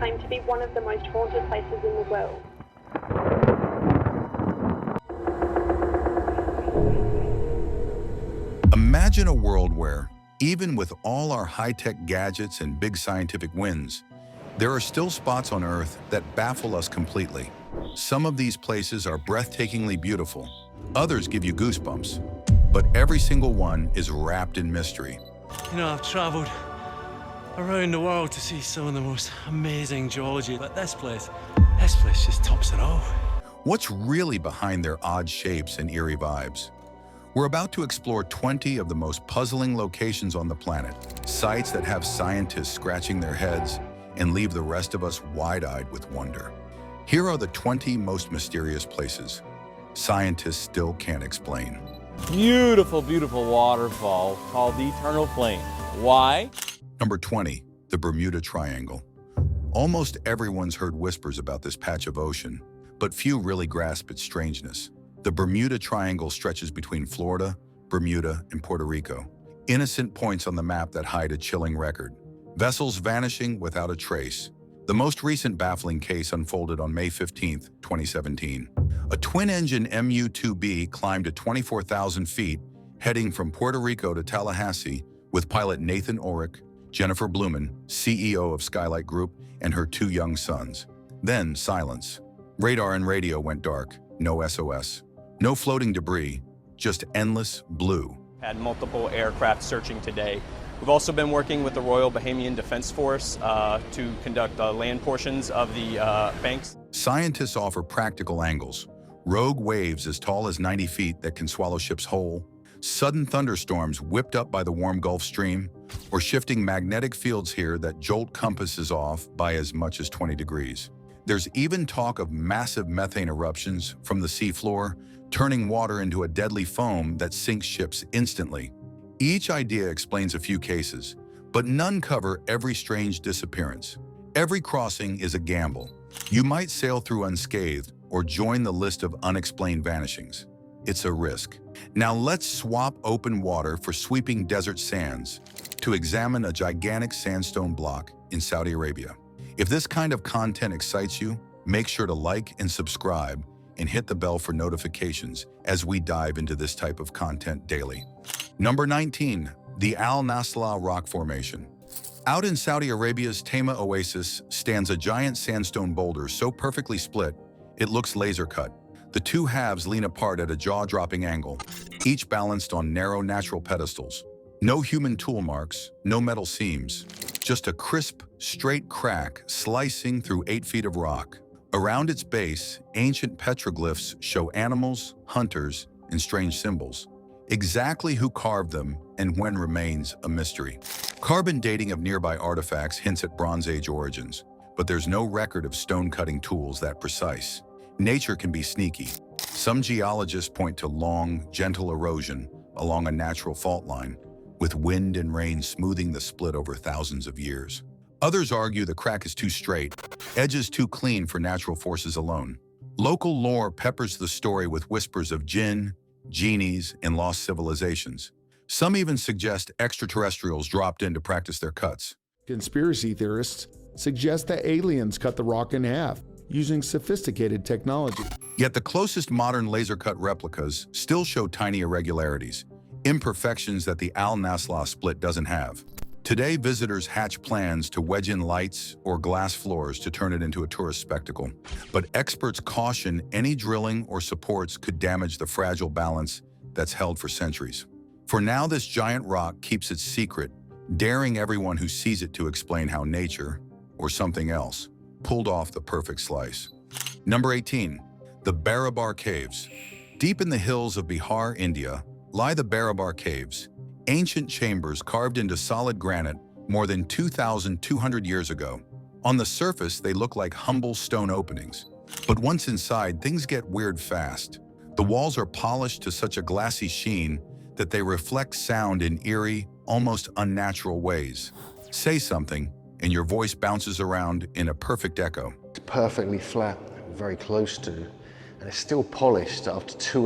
claimed to be one of the most haunted places in the world. Imagine a world where, even with all our high-tech gadgets and big scientific wins, there are still spots on Earth that baffle us completely. Some of these places are breathtakingly beautiful, others give you goosebumps, but every single one is wrapped in mystery. You know, I've traveled around the world to see some of the most amazing geology, but this place just tops it all. What's really behind their odd shapes and eerie vibes? We're about to explore 20 of the most puzzling locations on the planet, sites that have scientists scratching their heads and leave the rest of us wide-eyed with wonder. Here are the 20 most mysterious places scientists still can't explain. Beautiful, beautiful waterfall called the Eternal Flame. Why? Number 20, the Bermuda Triangle. Almost everyone's heard whispers about this patch of ocean, but few really grasp its strangeness. The Bermuda Triangle stretches between Florida, Bermuda, and Puerto Rico. Innocent points on the map that hide a chilling record. Vessels vanishing without a trace. The most recent baffling case unfolded on May 15, 2017. A twin-engine MU-2B climbed to 24,000 feet, heading from Puerto Rico to Tallahassee with pilot Nathan Orrick, Jennifer Blumen, CEO of Skeleig Group, and her 2 young sons. Then silence. Radar and radio went dark. No SOS. No floating debris, just endless blue. Had multiple aircraft searching today. We've also been working with the Royal Bahamian Defense Force to conduct land portions of the banks. Scientists offer practical angles. Rogue waves as tall as 90 feet that can swallow ships whole, sudden thunderstorms whipped up by the warm Gulf Stream, or shifting magnetic fields here that jolt compasses off by as much as 20 degrees. There's even talk of massive methane eruptions from the seafloor, turning water into a deadly foam that sinks ships instantly. Each idea explains a few cases, but none cover every strange disappearance. Every crossing is a gamble. You might sail through unscathed or join the list of unexplained vanishings. It's a risk. Now let's swap open water for sweeping desert sands to examine a gigantic sandstone block in Saudi Arabia. If this kind of content excites you, make sure to like and subscribe and hit the bell for notifications as we dive into this type of content daily. Number 19, the AlNasla rock formation. Out in Saudi Arabia's Tema Oasis stands a giant sandstone boulder so perfectly split, it looks laser cut. The two halves lean apart at a jaw-dropping angle, each balanced on narrow natural pedestals. No human tool marks, no metal seams, just a crisp, straight crack slicing through 8 feet of rock. Around its base, ancient petroglyphs show animals, hunters, and strange symbols. Exactly who carved them and when remains a mystery. Carbon dating of nearby artifacts hints at Bronze Age origins, but there's no record of stone-cutting tools that precise. Nature can be sneaky. Some geologists point to long, gentle erosion along a natural fault line, with wind and rain smoothing the split over thousands of years. Others argue the crack is too straight, edges too clean for natural forces alone. Local lore peppers the story with whispers of jinn, genies, and lost civilizations. Some even suggest extraterrestrials dropped in to practice their cuts. Conspiracy theorists suggest that aliens cut the rock in half using sophisticated technology. Yet the closest modern laser-cut replicas still show tiny irregularities, imperfections that the AlNasla split doesn't have. Today, visitors hatch plans to wedge in lights or glass floors to turn it into a tourist spectacle. But experts caution any drilling or supports could damage the fragile balance that's held for centuries. For now, this giant rock keeps its secret, daring everyone who sees it to explain how nature, or something else, pulled off the perfect slice. Number 18, the Barabar Caves. Deep in the hills of Bihar, India, lie the Barabar Caves, ancient chambers carved into solid granite more than 2,200 years ago. On the surface, they look like humble stone openings. But once inside, things get weird fast. The walls are polished to such a glassy sheen that they reflect sound in eerie, almost unnatural ways. Say something, and your voice bounces around in a perfect echo. It's perfectly flat, very close to, and it's still polished after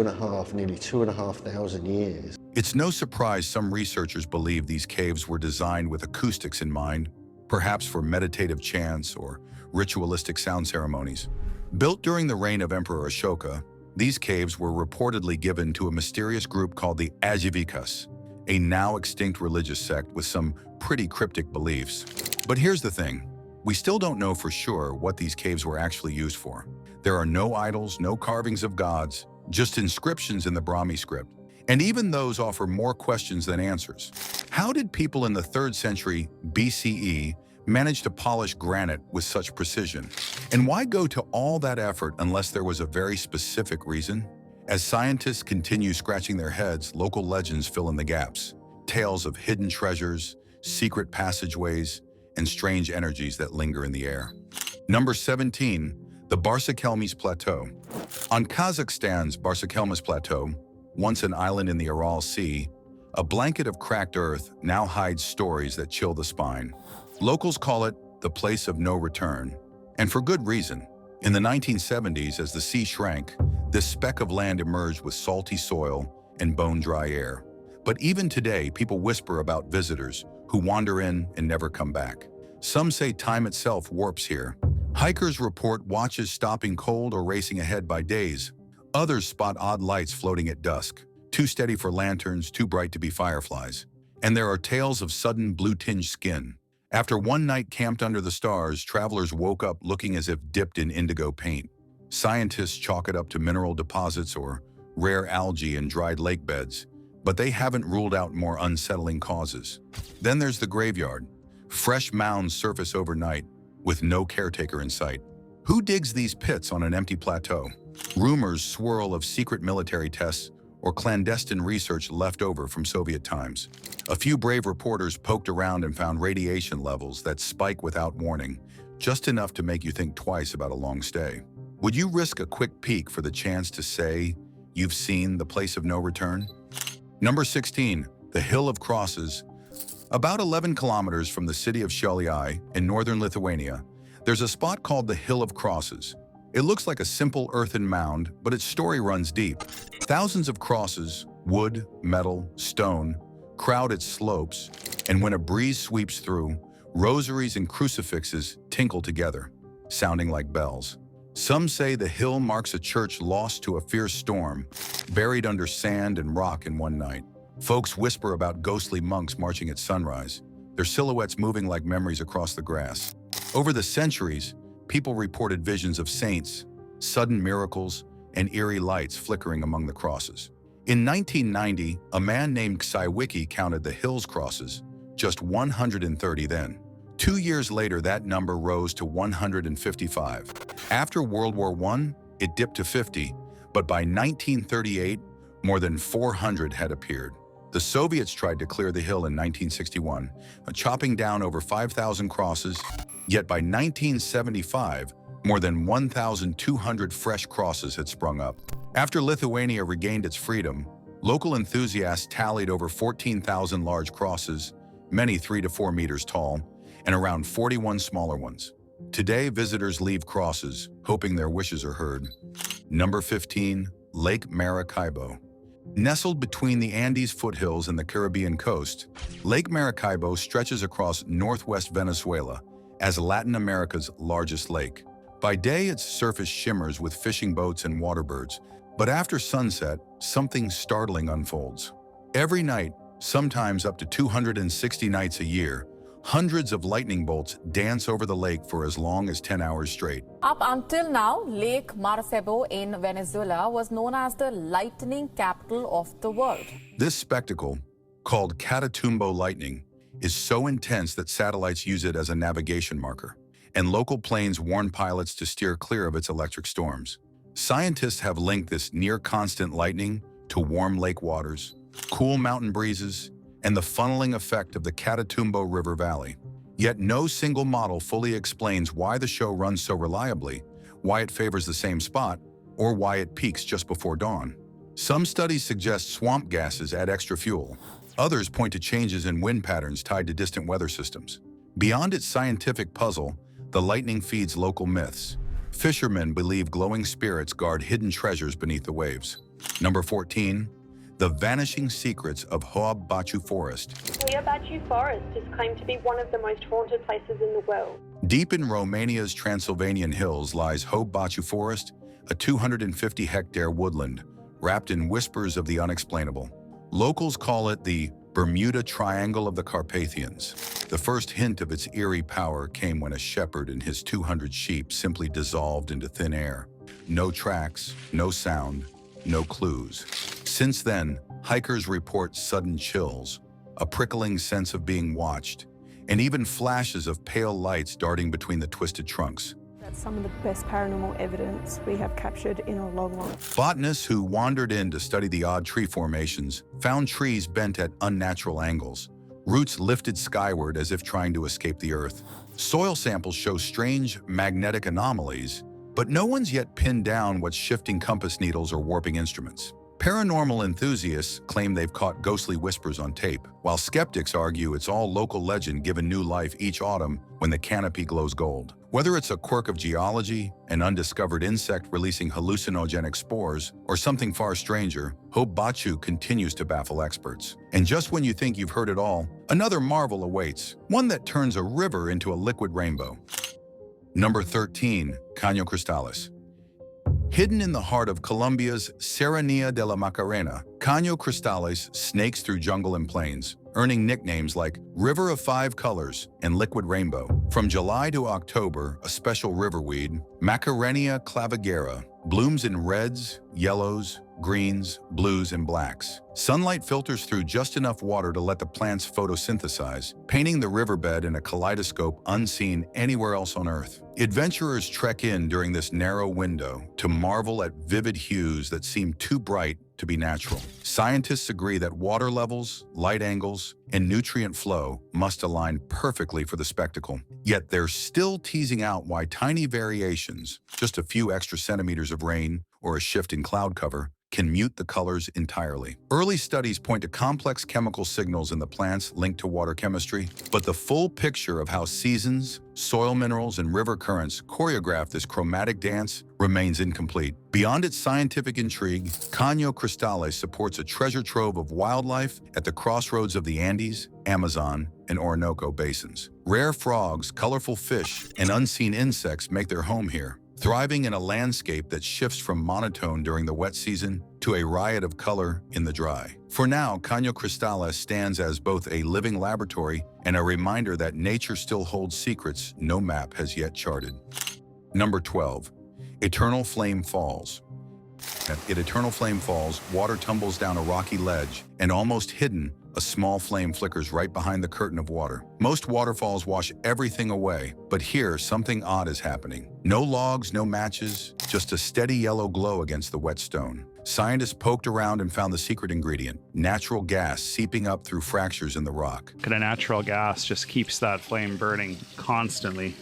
nearly 2,500 years. It's no surprise some researchers believe these caves were designed with acoustics in mind, perhaps for meditative chants or ritualistic sound ceremonies. Built during the reign of Emperor Ashoka, these caves were reportedly given to a mysterious group called the Ajivikas, a now extinct religious sect with some pretty cryptic beliefs. But here's the thing, we still don't know for sure what these caves were actually used for. There are no idols, no carvings of gods, just inscriptions in the Brahmi script. And even those offer more questions than answers. How did people in the 3rd century BCE manage to polish granite with such precision? And why go to all that effort unless there was a very specific reason? As scientists continue scratching their heads, local legends fill in the gaps. Tales of hidden treasures, secret passageways, and strange energies that linger in the air. Number 17, the Barcaelm Plateau. On Kazakhstan's Barcaelm Plateau, once an island in the Aral Sea, a blanket of cracked earth now hides stories that chill the spine. Locals call it the place of no return, and for good reason. In the 1970s, as the sea shrank, this speck of land emerged with salty soil and bone-dry air. But even today, people whisper about visitors who wander in and never come back. Some say time itself warps here. Hikers report watches stopping cold or racing ahead by days. Others spot odd lights floating at dusk, too steady for lanterns, too bright to be fireflies. And there are tales of sudden blue-tinged skin. After one night camped under the stars, travelers woke up looking as if dipped in indigo paint. Scientists chalk it up to mineral deposits or rare algae in dried lake beds, but they haven't ruled out more unsettling causes. Then there's the graveyard. Fresh mounds surface overnight, with no caretaker in sight. Who digs these pits on an empty plateau? Rumors swirl of secret military tests or clandestine research left over from Soviet times. A few brave reporters poked around and found radiation levels that spike without warning, just enough to make you think twice about a long stay. Would you risk a quick peek for the chance to say you've seen the place of no return? Number 16, the Hill of Crosses. About 11 kilometers from the city of Šiauliai in northern Lithuania, there's a spot called the Hill of Crosses. It looks like a simple earthen mound, but its story runs deep. Thousands of crosses, wood, metal, stone, crowd its slopes, and when a breeze sweeps through, rosaries and crucifixes tinkle together, sounding like bells. Some say the hill marks a church lost to a fierce storm, buried under sand and rock in one night. Folks whisper about ghostly monks marching at sunrise, their silhouettes moving like memories across the grass. Over the centuries, people reported visions of saints, sudden miracles, and eerie lights flickering among the crosses. In 1990, a man named Ksaiwiki counted the hill's crosses, just 130 then. 2 years later, that number rose to 155. After World War I, it dipped to 50, but by 1938, more than 400 had appeared. The Soviets tried to clear the hill in 1961, chopping down over 5,000 crosses, yet by 1975, more than 1,200 fresh crosses had sprung up. After Lithuania regained its freedom, local enthusiasts tallied over 14,000 large crosses, many 3 to 4 meters tall, and around 41 smaller ones. Today, visitors leave crosses, hoping their wishes are heard. Number 15, Lake Maracaibo. Nestled between the Andes foothills and the Caribbean coast, Lake Maracaibo stretches across northwest Venezuela as Latin America's largest lake. By day, its surface shimmers with fishing boats and waterbirds, but after sunset, something startling unfolds. Every night, sometimes up to 260 nights a year, hundreds of lightning bolts dance over the lake for as long as 10 hours straight. Up until now, Lake Maracaibo in Venezuela was known as the lightning capital of the world. This spectacle, called Catatumbo lightning, is so intense that satellites use it as a navigation marker, and local planes warn pilots to steer clear of its electric storms. Scientists have linked this near-constant lightning to warm lake waters, cool mountain breezes, and the funneling effect of the Catatumbo River Valley. Yet no single model fully explains why the show runs so reliably, why it favors the same spot, or why it peaks just before dawn. Some studies suggest swamp gases add extra fuel. Others point to changes in wind patterns tied to distant weather systems. Beyond its scientific puzzle, the lightning feeds local myths. Fishermen believe glowing spirits guard hidden treasures beneath the waves. Number 14, The Vanishing Secrets of Hobbachu Forest. Hobbachu Forest is claimed to be one of the most haunted places in the world. Deep in Romania's Transylvanian hills lies Hobbachu Forest, a 250-hectare woodland, wrapped in whispers of the unexplainable. Locals call it the Bermuda Triangle of the Carpathians. The first hint of its eerie power came when a shepherd and his 200 sheep simply dissolved into thin air. No tracks, no sound, no clues. Since then, hikers report sudden chills, a prickling sense of being watched, and even flashes of pale lights darting between the twisted trunks. That's some of the best paranormal evidence we have captured in a long while. Botanists who wandered in to study the odd tree formations found trees bent at unnatural angles, roots lifted skyward as if trying to escape the earth. Soil samples show strange magnetic anomalies, but no one's yet pinned down what's shifting compass needles or warping instruments. Paranormal enthusiasts claim they've caught ghostly whispers on tape, while skeptics argue it's all local legend given new life each autumn when the canopy glows gold. Whether it's a quirk of geology, an undiscovered insect releasing hallucinogenic spores, or something far stranger, Hobbachu continues to baffle experts. And just when you think you've heard it all, another marvel awaits, one that turns a river into a liquid rainbow. Number 13, Kanyo Cristales. Hidden in the heart of Colombia's Serranía de la Macarena, Kanyo Cristales snakes through jungle and plains, earning nicknames like River of Five Colors and Liquid Rainbow. From July to October, a special riverweed, Macarenia clavigera, blooms in reds, yellows, greens, blues, and blacks. Sunlight filters through just enough water to let the plants photosynthesize, painting the riverbed in a kaleidoscope unseen anywhere else on Earth. Adventurers trek in during this narrow window to marvel at vivid hues that seem too bright to be natural. Scientists agree that water levels, light angles, and nutrient flow must align perfectly for the spectacle. Yet they're still teasing out why tiny variations, just a few extra centimeters of rain or a shift in cloud cover, can mute the colors entirely. Early studies point to complex chemical signals in the plants linked to water chemistry, but the full picture of how seasons, soil minerals, and river currents choreograph this chromatic dance remains incomplete. Beyond its scientific intrigue, Kanyo Cristales supports a treasure trove of wildlife at the crossroads of the Andes, Amazon, and Orinoco basins. Rare frogs, colorful fish, and unseen insects make their home here, thriving in a landscape that shifts from monotone during the wet season to a riot of color in the dry. For now, Kanyo Cristales stands as both a living laboratory and a reminder that nature still holds secrets no map has yet charted. Number 12. Eternal Flame Falls. At Eternal Flame Falls, water tumbles down a rocky ledge, and almost hidden, a small flame flickers right behind the curtain of water. Most waterfalls wash everything away, but here something odd is happening. No logs, no matches, just a steady yellow glow against the wet stone. Scientists poked around and found the secret ingredient, natural gas seeping up through fractures in the rock. A natural gas just keeps that flame burning constantly.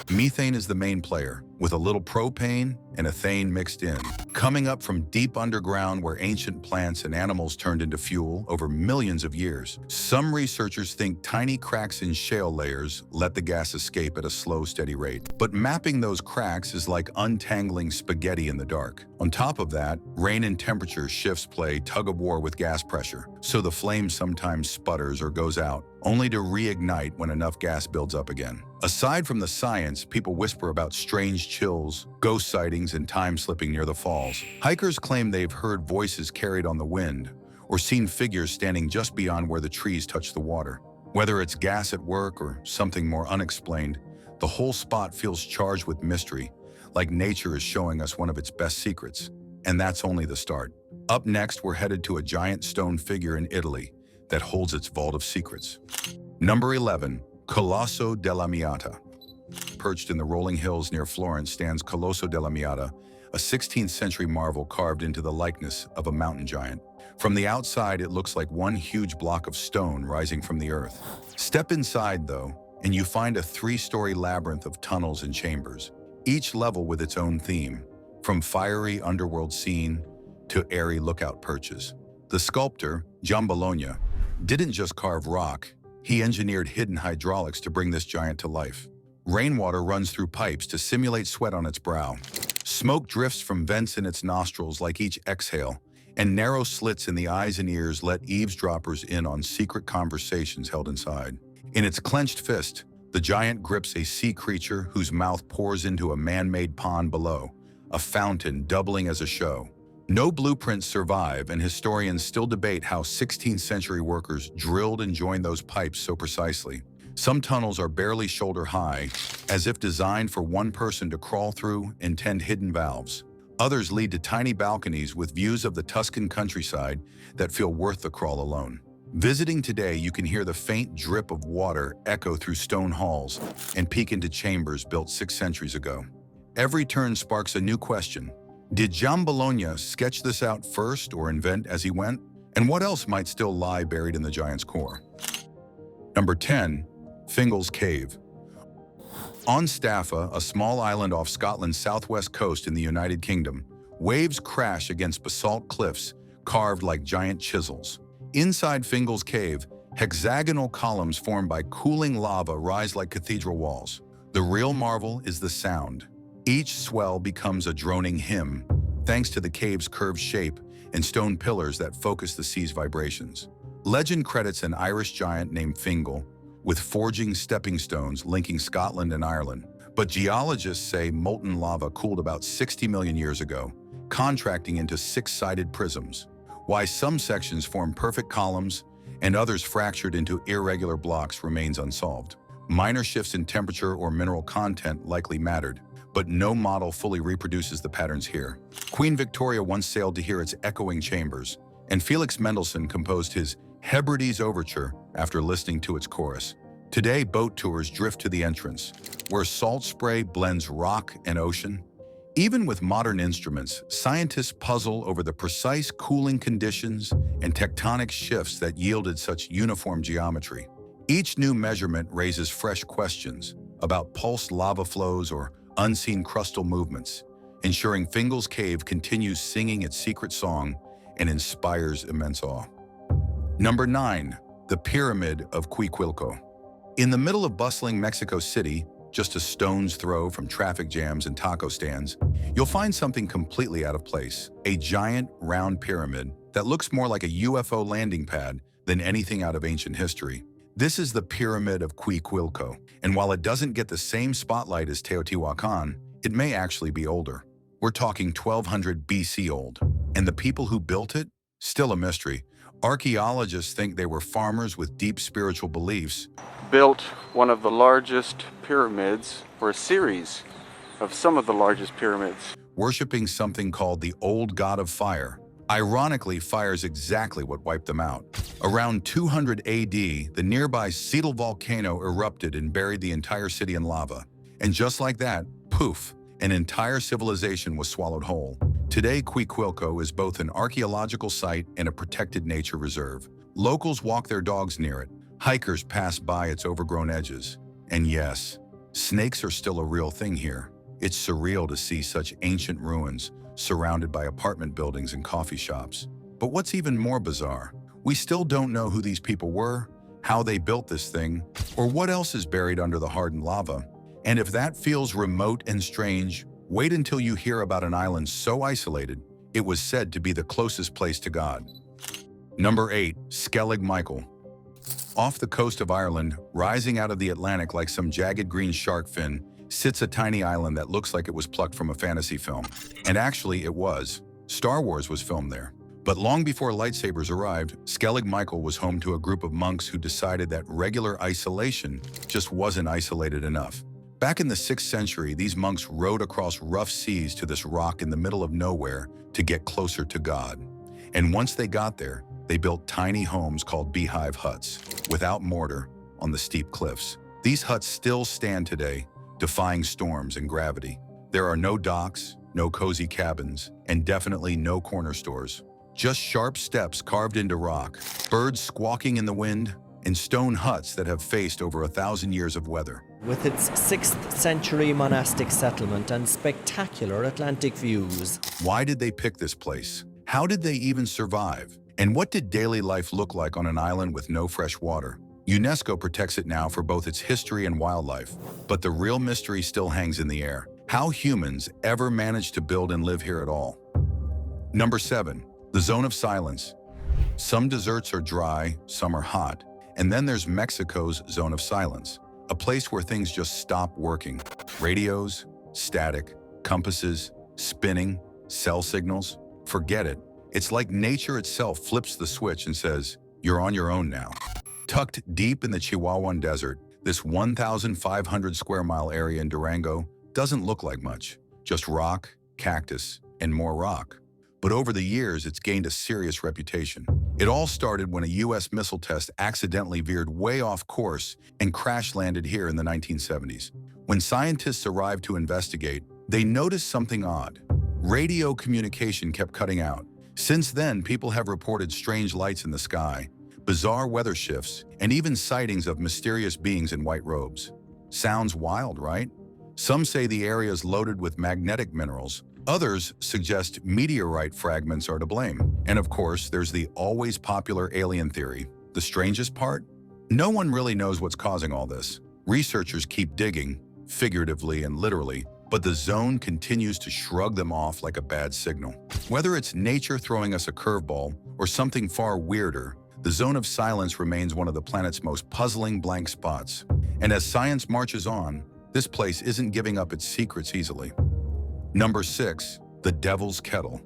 Methane is the main player, with a little propane and ethane mixed in, coming up from deep underground where ancient plants and animals turned into fuel over millions of years. Some researchers think tiny cracks in shale layers let the gas escape at a slow, steady rate. But mapping those cracks is like untangling spaghetti in the dark. On top of that, rain and temperature shifts play tug-of-war with gas pressure, so the flame sometimes sputters or goes out, only to reignite when enough gas builds up again. Aside from the science, people whisper about strange chills, ghost sightings, and time slipping near the falls. Hikers claim they've heard voices carried on the wind or seen figures standing just beyond where the trees touch the water. Whether it's gas at work or something more unexplained, the whole spot feels charged with mystery, like nature is showing us one of its best secrets. And that's only the start. Up next, we're headed to a giant stone figure in Italy that holds its vault of secrets. Number 11, Colosso Deamiata. Perched in the rolling hills near Florence stands Colosso Deamiata, a 16th century marvel carved into the likeness of a mountain giant. From the outside, it looks like one huge block of stone rising from the earth. Step inside, though, and you find a 3-story labyrinth of tunnels and chambers, each level with its own theme, from fiery underworld scene to airy lookout perches. The sculptor, Giambologna, didn't just carve rock, he engineered hidden hydraulics to bring this giant to life. Rainwater runs through pipes to simulate sweat on its brow. Smoke drifts from vents in its nostrils like each exhale, and narrow slits in the eyes and ears let eavesdroppers in on secret conversations held inside. In its clenched fist, the giant grips a sea creature whose mouth pours into a man-made pond below, a fountain doubling as a show. No blueprints survive, and historians still debate how 16th century workers drilled and joined those pipes so precisely. Some tunnels are barely shoulder high, as if designed for one person to crawl through and tend hidden valves. Others lead to tiny balconies with views of the Tuscan countryside that feel worth the crawl alone. Visiting today, you can hear the faint drip of water echo through stone halls and peek into chambers built 6 centuries ago. Every turn sparks a new question. Did Bologna sketch this out first or invent as he went? And what else might still lie buried in the giant's core? Number 10. Fingles Cave. On Staffa, a small island off Scotland's southwest coast in the United Kingdom, waves crash against basalt cliffs carved like giant chisels. Inside Fingles Cave, hexagonal columns formed by cooling lava rise like cathedral walls. The real marvel is the sound. Each swell becomes a droning hymn, thanks to the cave's curved shape and stone pillars that focus the sea's vibrations. Legend credits an Irish giant named Fingal, with forging stepping stones linking Scotland and Ireland. But geologists say molten lava cooled about 60 million years ago, contracting into 6-sided prisms. Why some sections form perfect columns and others fractured into irregular blocks remains unsolved. Minor shifts in temperature or mineral content likely mattered, but no model fully reproduces the patterns here. Queen Victoria once sailed to hear its echoing chambers, and Felix Mendelssohn composed his Hebrides Overture after listening to its chorus. Today, boat tours drift to the entrance, where salt spray blends rock and ocean. Even with modern instruments, scientists puzzle over the precise cooling conditions and tectonic shifts that yielded such uniform geometry. Each new measurement raises fresh questions about pulsed lava flows or unseen crustal movements, ensuring Fingles Cave continues singing its secret song and inspires immense awe. Number 9. The Pyramid of Quiquilo. In the middle of bustling Mexico City, just a stone's throw from traffic jams and taco stands, you'll find something completely out of place. A giant, round pyramid that looks more like a UFO landing pad than anything out of ancient history. This is the Pyramid of Quiquilo, and while it doesn't get the same spotlight as Teotihuacan, it may actually be older. We're talking 1200 BC old, and the people who built it? Still a mystery. Archaeologists think they were farmers with deep spiritual beliefs. Built one of the largest pyramids, or a series of some of the largest pyramids. Worshipping something called the Old God of Fire. Ironically, fire is exactly what wiped them out. Around 200 AD, the nearby Cetal volcano erupted and buried the entire city in lava. And just like that, poof, an entire civilization was swallowed whole. Today, Quiquilo is both an archaeological site and a protected nature reserve. Locals walk their dogs near it. Hikers pass by its overgrown edges. And yes, snakes are still a real thing here. It's surreal to see such ancient ruins surrounded by apartment buildings and coffee shops. But what's even more bizarre, we still don't know who these people were, how they built this thing, or what else is buried under the hardened lava. And if that feels remote and strange, wait until you hear about an island so isolated, it was said to be the closest place to God. Number 8. Skeleig Michael. Off the coast of Ireland, rising out of the Atlantic like some jagged green shark fin, sits a tiny island that looks like it was plucked from a fantasy film. And actually, it was. Star Wars was filmed there. But long before lightsabers arrived, Skeleig Michael was home to a group of monks who decided that regular isolation just wasn't isolated enough. Back in the 6th century, these monks rowed across rough seas to this rock in the middle of nowhere to get closer to God. And once they got there, they built tiny homes called beehive huts, without mortar, on the steep cliffs. These huts still stand today, defying storms and gravity. There are no docks, no cozy cabins, and definitely no corner stores. Just sharp steps carved into rock, birds squawking in the wind, and stone huts that have faced over 1,000 years of weather. With its 6th century monastic settlement and spectacular Atlantic views. Why did they pick this place? How did they even survive? And what did daily life look like on an island with no fresh water? UNESCO protects it now for both its history and wildlife, but the real mystery still hangs in the air. How humans ever managed to build and live here at all. Number 7. The zone of silence. Some deserts are dry, some are hot. And then there's Mexico's zone of silence, a place where things just stop working. Radios, static, compasses, spinning, cell signals. Forget it. It's like nature itself flips the switch and says, you're on your own now. Tucked deep in the Chihuahuan Desert, this 1,500 square mile area in Durango doesn't look like much. Just rock, cactus, and more rock. But over the years, it's gained a serious reputation. It all started when a U.S. missile test accidentally veered way off course and crash-landed here in the 1970s. When scientists arrived to investigate, they noticed something odd. Radio communication kept cutting out. Since then, people have reported strange lights in the sky, bizarre weather shifts, and even sightings of mysterious beings in white robes. Sounds wild, right? Some say the area is loaded with magnetic minerals. Others suggest meteorite fragments are to blame. And of course, there's the always popular alien theory. The strangest part? No one really knows what's causing all this. Researchers keep digging, figuratively and literally, but the zone continues to shrug them off like a bad signal. Whether it's nature throwing us a curveball or something far weirder, the zone of silence remains one of the planet's most puzzling blank spots. And as science marches on, this place isn't giving up its secrets easily. Number 6, the Devils Kettle.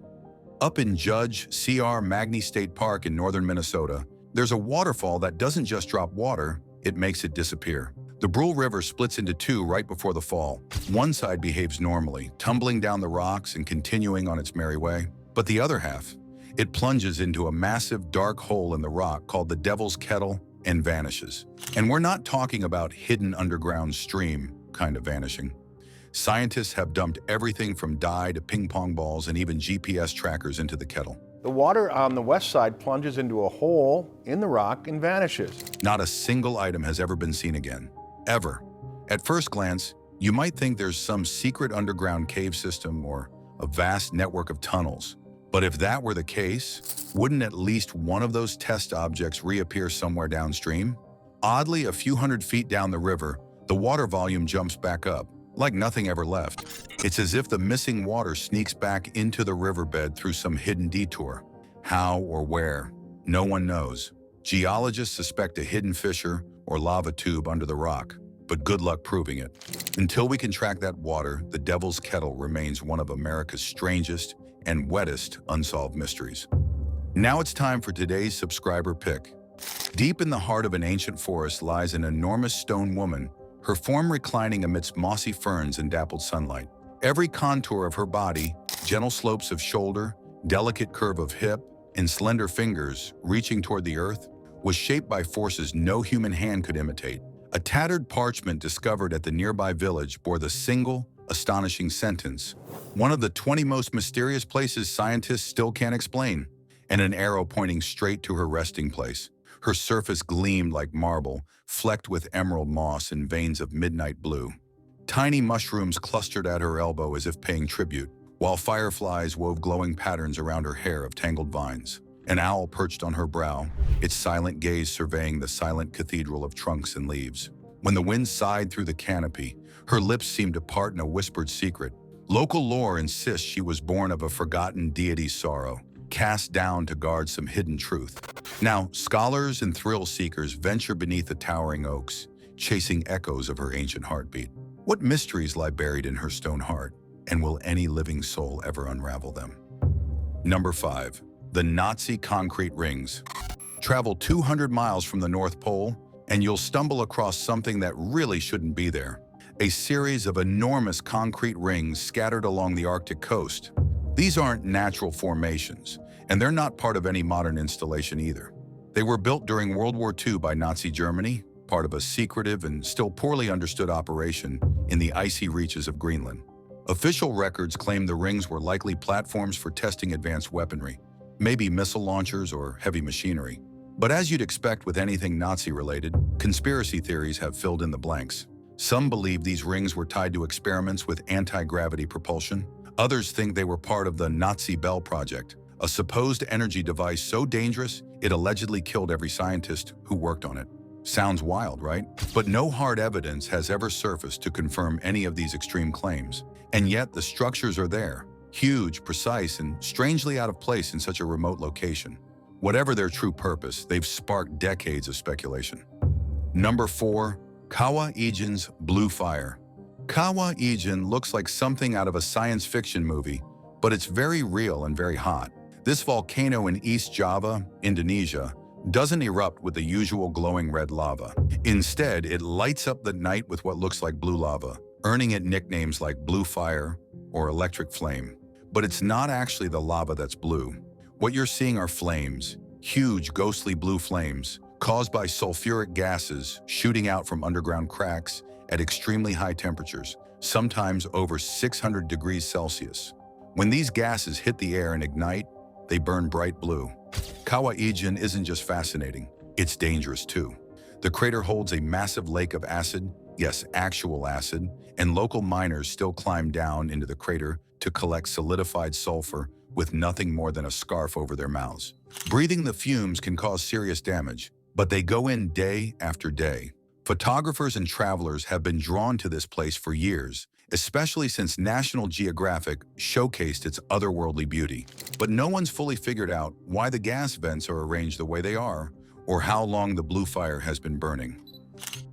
Up in Judge C.R. Magny State Park in northern Minnesota, there's a waterfall that doesn't just drop water, it makes it disappear. The Brule River splits into two right before the fall. One side behaves normally, tumbling down the rocks and continuing on its merry way. But the other half, it plunges into a massive dark hole in the rock called the Devil's Kettle and vanishes. And we're not talking about hidden underground stream kind of vanishing. Scientists have dumped everything from dye to ping pong balls and even GPS trackers into the kettle. The water on the west side plunges into a hole in the rock and vanishes. Not a single item has ever been seen again. Ever. At first glance, you might think there's some secret underground cave system or a vast network of tunnels. But if that were the case, wouldn't at least one of those test objects reappear somewhere downstream? Oddly, a few hundred feet down the river, the water volume jumps back up, like nothing ever left. It's as if the missing water sneaks back into the riverbed through some hidden detour. How or where? No one knows. Geologists suspect a hidden fissure or lava tube under the rock, but good luck proving it. Until we can track that water, the Devil's Kettle remains one of America's strangest and wettest unsolved mysteries. Now it's time for today's subscriber pick. Deep in the heart of an ancient forest lies an enormous stone woman, her form reclining amidst mossy ferns and dappled sunlight. Every contour of her body, gentle slopes of shoulder, delicate curve of hip, and slender fingers reaching toward the earth, was shaped by forces no human hand could imitate. A tattered parchment discovered at the nearby village bore the single, astonishing sentence, "One of the 20 most mysterious places scientists still can't explain," and an arrow pointing straight to her resting place. Her surface gleamed like marble, flecked with emerald moss and veins of midnight blue. Tiny mushrooms clustered at her elbow as if paying tribute, while fireflies wove glowing patterns around her hair of tangled vines. An owl perched on her brow, its silent gaze surveying the silent cathedral of trunks and leaves. When the wind sighed through the canopy, her lips seemed to part in a whispered secret. Local lore insists she was born of a forgotten deity's sorrow, cast down to guard some hidden truth. Now, scholars and thrill seekers venture beneath the towering oaks, chasing echoes of her ancient heartbeat. What mysteries lie buried in her stone heart, and will any living soul ever unravel them? Number 5. The Nazi concrete rings. Travel 200 miles from the North Pole, and you'll stumble across something that really shouldn't be there. A series of enormous concrete rings scattered along the Arctic coast. These aren't natural formations, and they're not part of any modern installation either. They were built during World War II by Nazi Germany, part of a secretive and still poorly understood operation in the icy reaches of Greenland. Official records claim the rings were likely platforms for testing advanced weaponry, maybe missile launchers or heavy machinery. But as you'd expect with anything Nazi-related, conspiracy theories have filled in the blanks. Some believe these rings were tied to experiments with anti-gravity propulsion. Others think they were part of the Nazi Bell Project, a supposed energy device so dangerous it allegedly killed every scientist who worked on it. Sounds wild, right? But no hard evidence has ever surfaced to confirm any of these extreme claims. And yet the structures are there, Huge, precise, and strangely out of place in such a remote location. Whatever their true purpose, they've sparked decades of speculation. Number 4. Kawa Ijen's Blue Fire. Kawa Ijen looks like something out of a science fiction movie, but it's very real and very hot. This volcano in East Java, Indonesia, doesn't erupt with the usual glowing red lava. Instead, it lights up the night with what looks like blue lava, earning it nicknames like Blue Fire or Electric Flame. But it's not actually the lava that's blue. What you're seeing are flames, huge ghostly blue flames, caused by sulfuric gases shooting out from underground cracks at extremely high temperatures, sometimes over 600 degrees Celsius. When these gases hit the air and ignite, they burn bright blue. Kawa Ijen isn't just fascinating, it's dangerous too. The crater holds a massive lake of acid, yes, actual acid, and local miners still climb down into the crater to collect solidified sulfur with nothing more than a scarf over their mouths. Breathing the fumes can cause serious damage, but they go in day after day. Photographers and travelers have been drawn to this place for years, especially since National Geographic showcased its otherworldly beauty. But no one's fully figured out why the gas vents are arranged the way they are, or how long the blue fire has been burning.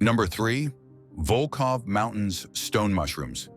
Number 3. Volov Mountains Stone Mushrooms.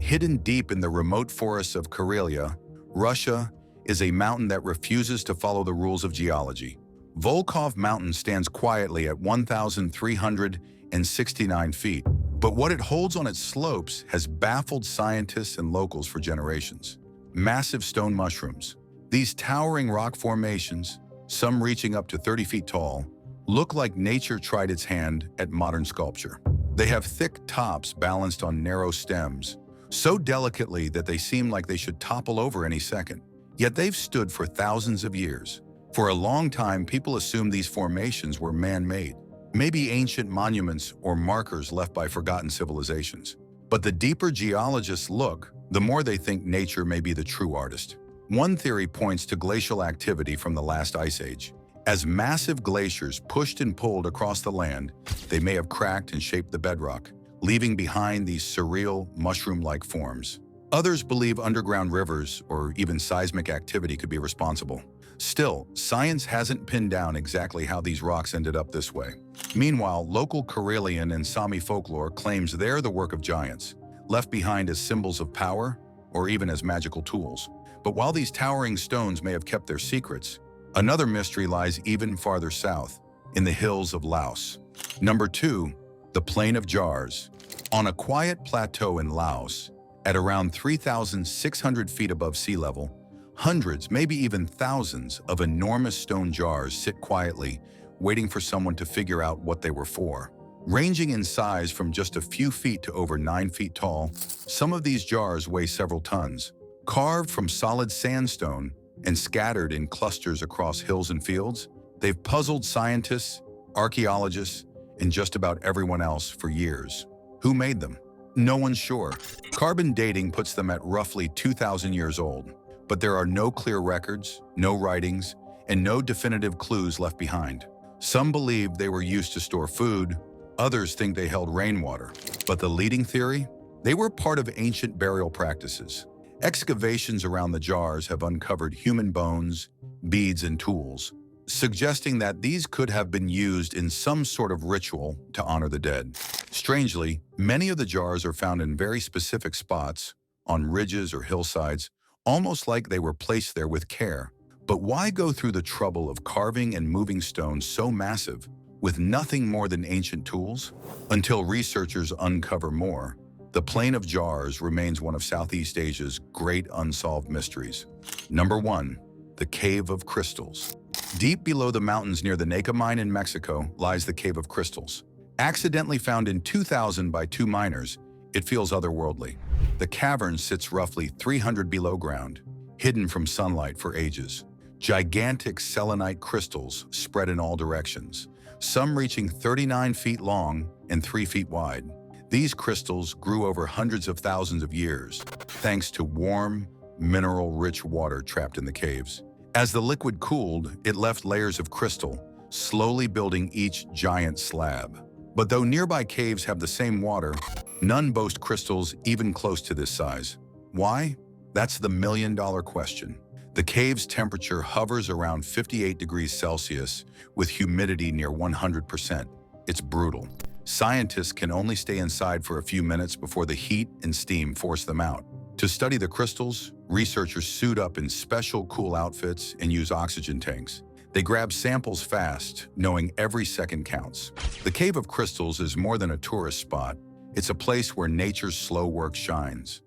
Hidden deep in the remote forests of Karelia, Russia, is a mountain that refuses to follow the rules of geology. Volov Mountain stands quietly at 1,369 feet, but what it holds on its slopes has baffled scientists and locals for generations. Massive stone mushrooms. These towering rock formations, some reaching up to 30 feet tall, look like nature tried its hand at modern sculpture. They have thick tops balanced on narrow stems, so delicately that they seem like they should topple over any second. Yet they've stood for thousands of years. For a long time, people assumed these formations were man-made, maybe ancient monuments or markers left by forgotten civilizations. But the deeper geologists look, the more they think nature may be the true artist. One theory points to glacial activity from the last ice age. As massive glaciers pushed and pulled across the land, they may have cracked and shaped the bedrock, leaving behind these surreal, mushroom-like forms. Others believe underground rivers or even seismic activity could be responsible. Still, science hasn't pinned down exactly how these rocks ended up this way. Meanwhile, local Karelian and Sami folklore claims they're the work of giants, left behind as symbols of power or even as magical tools. But while these towering stones may have kept their secrets, another mystery lies even farther south, in the hills of Laos. Number 2, the Plain of Jars. On a quiet plateau in Laos, at around 3,600 feet above sea level, hundreds, maybe even thousands of enormous stone jars sit quietly, waiting for someone to figure out what they were for. Ranging in size from just a few feet to over 9 feet tall, some of these jars weigh several tons. Carved from solid sandstone and scattered in clusters across hills and fields, they've puzzled scientists, archaeologists, and just about everyone else for years. Who made them? No one's sure. Carbon dating puts them at roughly 2,000 years old. But there are no clear records, no writings, and no definitive clues left behind. Some believe they were used to store food, others think they held rainwater. But the leading theory? They were part of ancient burial practices. Excavations around the jars have uncovered human bones, beads, and tools, suggesting that these could have been used in some sort of ritual to honor the dead. Strangely, many of the jars are found in very specific spots, on ridges or hillsides, almost like they were placed there with care. But why go through the trouble of carving and moving stones so massive with nothing more than ancient tools? Until researchers uncover more, the Plain of Jars remains one of Southeast Asia's great unsolved mysteries. Number 1, the Cave of Crystals. Deep below the mountains near the Naka mine in Mexico lies the Cave of Crystals. Accidentally found in 2000 by 2 miners, it feels otherworldly. The cavern sits roughly 300 below ground, hidden from sunlight for ages. Gigantic selenite crystals spread in all directions, some reaching 39 feet long and 3 feet wide. These crystals grew over hundreds of thousands of years, thanks to warm, mineral-rich water trapped in the caves. As the liquid cooled, it left layers of crystal, slowly building each giant slab. But though nearby caves have the same water, none boast crystals even close to this size. Why? That's the million-dollar question. The cave's temperature hovers around 58 degrees Celsius with humidity near 100%. It's brutal. Scientists can only stay inside for a few minutes before the heat and steam force them out. To study the crystals, researchers suit up in special cool outfits and use oxygen tanks. They grab samples fast, knowing every second counts. The Cave of Crystals is more than a tourist spot. It's a place where nature's slow work shines.